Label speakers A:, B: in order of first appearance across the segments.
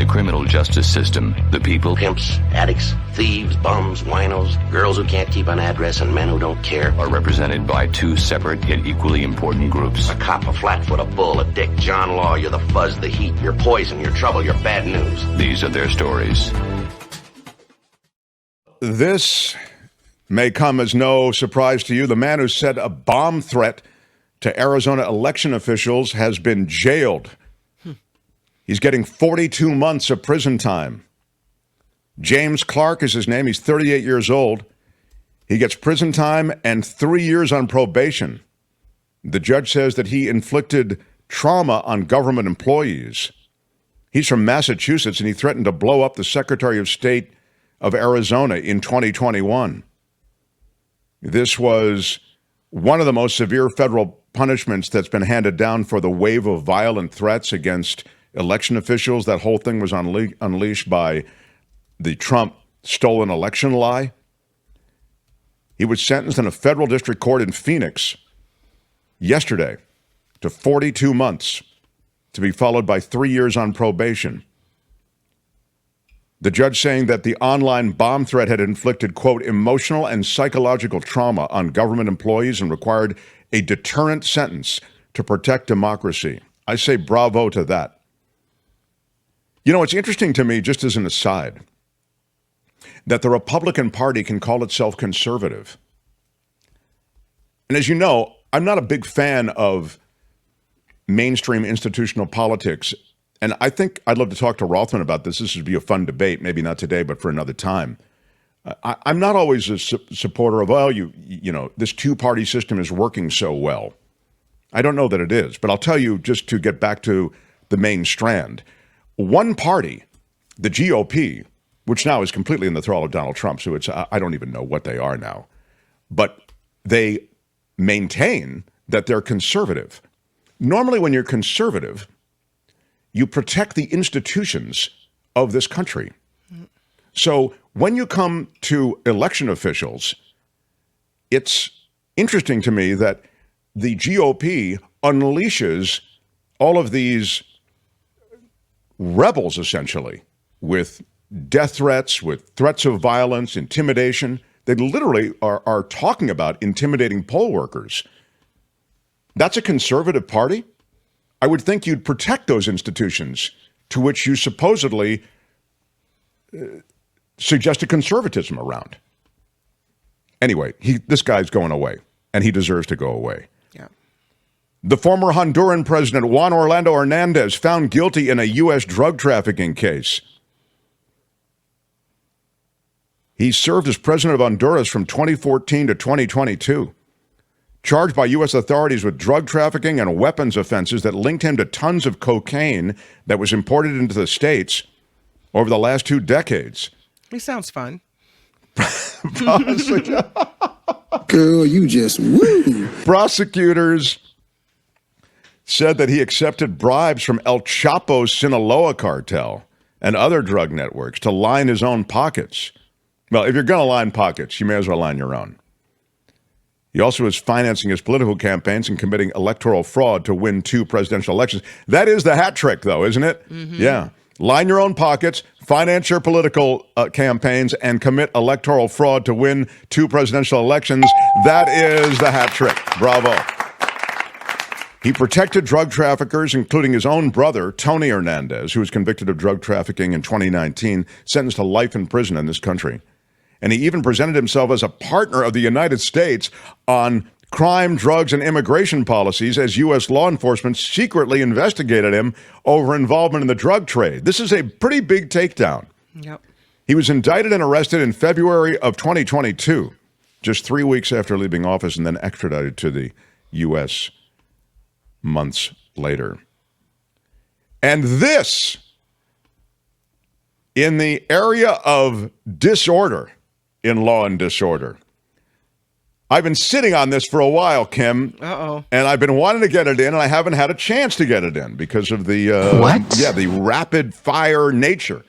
A: the criminal justice system, the people,
B: pimps, addicts, thieves, bums, winos, girls who can't keep an address, and men who don't care,
A: are represented by two separate yet equally important groups.
B: A cop, a flatfoot, a bull, a dick, John Law. You're the fuzz, the heat, you're poison, you're trouble, you're bad news.
A: These are their stories.
C: This may come as no surprise to you. The man who sent a bomb threat to Arizona election officials has been jailed. He's getting 42 months of prison time. James Clark is his name. He's 38 years old. He gets prison time and 3 years on probation. The judge says that he inflicted trauma on government employees. He's from Massachusetts, and he threatened to blow up the Secretary of State of Arizona in 2021. This was one of the most severe federal punishments that's been handed down for the wave of violent threats against election officials. That whole thing was unleashed by the Trump stolen election lie. He was sentenced in a federal district court in Phoenix yesterday to 42 months, to be followed by 3 years on probation. The judge saying that the online bomb threat had inflicted, quote, emotional and psychological trauma on government employees and required a deterrent sentence to protect democracy. I say bravo to that. You know, it's interesting to me, just as an aside, that the Republican Party can call itself conservative. And as you know, I'm not a big fan of mainstream institutional politics. And I think I'd love to talk to Rothman about this. This would be a fun debate, maybe not today, but for another time. I'm not always a supporter of, well, you know, this two-party system is working so well. I don't know that it is, but I'll tell you, just to get back to the main strand, one party, the GOP, which now is completely in the thrall of Donald Trump, so I don't even know what they are now, but they maintain that they're conservative. Normally, when you're conservative, you protect the institutions of this country. So when you come to election officials, it's interesting to me that the GOP unleashes all of these rebels, essentially, with death threats, with threats of violence, intimidation. They literally are talking about intimidating poll workers. That's a conservative party? I would think you'd protect those institutions to which you supposedly suggested conservatism around. Anyway, this guy's going away, and he deserves to go away.
D: Yeah.
C: The former Honduran president, Juan Orlando Hernandez, found guilty in a U.S. drug trafficking case. He served as president of Honduras from 2014 to 2022. Charged by U.S. authorities with drug trafficking and weapons offenses that linked him to tons of cocaine that was imported into the States over the last 2 decades.
D: He sounds fun.
E: Girl, you just woo.
C: Prosecutors said that he accepted bribes from El Chapo's Sinaloa cartel and other drug networks to line his own pockets. Well, if you're going to line pockets, you may as well line your own. He also is financing his political campaigns and committing electoral fraud to win 2 presidential elections. That is the hat trick, though, isn't it? Mm-hmm. Yeah. Line your own pockets, finance your political campaigns, and commit electoral fraud to win 2 presidential elections. That is the hat trick. Bravo. He protected drug traffickers, including his own brother, Tony Hernandez, who was convicted of drug trafficking in 2019, sentenced to life in prison in this country. And he even presented himself as a partner of the United States on crime, drugs, and immigration policies as U.S. law enforcement secretly investigated him over involvement in the drug trade. This is a pretty big takedown.
D: Yep.
C: He was indicted and arrested in February of 2022, just 3 weeks after leaving office, and then extradited to the U.S. months later. And this, in the area of disorder, in law and disorder. I've been sitting on this for a while, Kim.
D: Uh-oh.
C: And I've been wanting to get it in, and I haven't had a chance to get it in because of the the rapid fire nature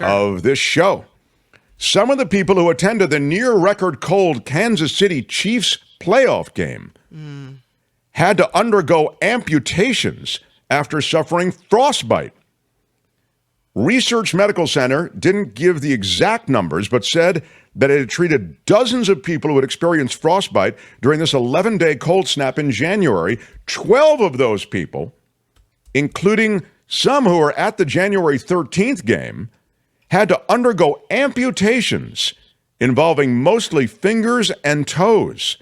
C: of this show. Some of the people who attended the near record cold Kansas City Chiefs playoff game had to undergo amputations after suffering frostbite. Research Medical Center didn't give the exact numbers, but said that it had treated dozens of people who had experienced frostbite during this 11-day cold snap in January. 12 of those people, including some who were at the January 13th game, had to undergo amputations involving mostly fingers and toes.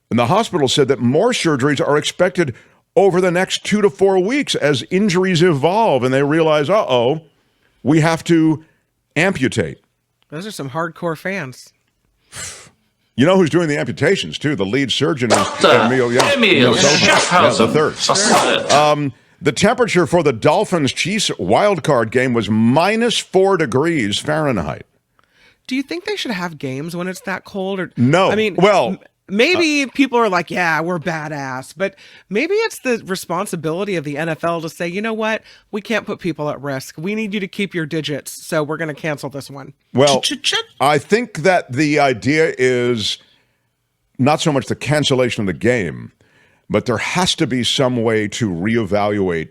C: And the hospital said that more surgeries are expected over the next 2 to 4 weeks as injuries evolve and they realize, we have to amputate.
D: Those are some hardcore fans.
C: You know who's doing the amputations, too? The lead surgeon is Emil
A: Schaffhausen.
C: the third. The temperature for the Dolphins-Chiefs wildcard game was -4 degrees Fahrenheit.
D: Do you think they should have games when it's that cold? Or
C: No.
D: I mean,
C: well,
D: maybe people are like, yeah, we're badass. But maybe it's the responsibility of the NFL to say, you know what? We can't put people at risk. We need you to keep your digits. So we're going to cancel this one.
C: Well, I think that the idea is not so much the cancellation of the game, but there has to be some way to reevaluate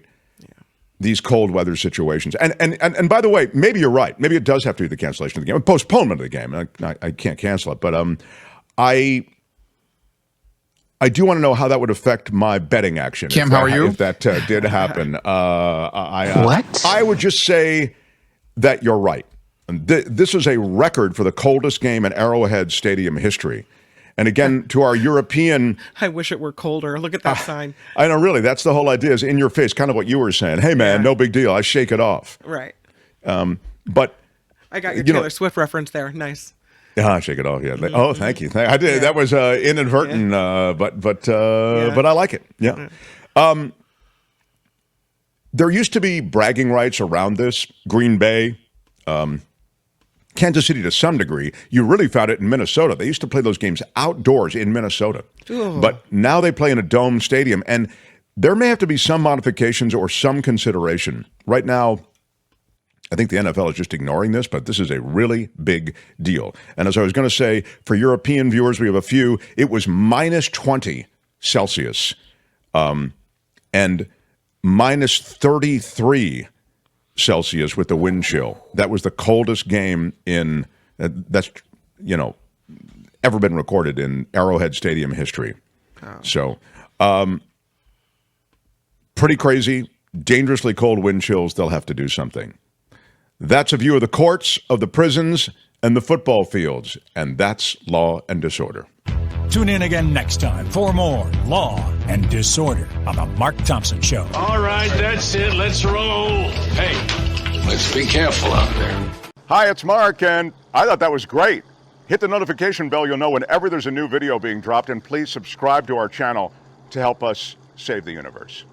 C: these cold weather situations. And by the way, maybe you're right. Maybe it does have to be the cancellation of the game, postponement of the game. I can't cancel it, but I do want to know how that would affect my betting action.
F: Kim, how are you?
C: If that did happen.
F: What?
C: I would just say that you're right. And this is a record for the coldest game in Arrowhead Stadium history. And again, to our European...
D: I wish it were colder. Look at that sign.
C: I know, really. That's the whole idea, is in your face, kind of what you were saying. Hey, man, no big deal. I shake it off.
D: Right.
C: But...
D: I got your Taylor Swift reference there. Nice.
C: Yeah, shake it off. Yeah. Oh, thank you. I did. Yeah. That was inadvertent, but I like it. Yeah. There used to be bragging rights around this. Green Bay, Kansas City to some degree. You really found it in Minnesota. They used to play those games outdoors in Minnesota. Ooh. But now they play in a dome stadium, and there may have to be some modifications or some consideration. Right now, I think the NFL is just ignoring this, but this is a really big deal. And as I was going to say, for European viewers, we have a few. It was -20 Celsius and -33 Celsius with the wind chill. That was the coldest game in ever been recorded in Arrowhead Stadium history. Oh. So, pretty crazy, dangerously cold wind chills. They'll have to do something. That's a view of the courts, of the prisons, and the football fields, and that's Law and Disorder.
G: Tune in again next time for more Law and Disorder on The Mark Thompson Show.
H: All right, that's it. Let's roll. Hey, let's be careful out there.
C: Hi, it's Mark, and I thought that was great. Hit the notification bell. You'll know whenever there's a new video being dropped, and please subscribe to our channel to help us save the universe.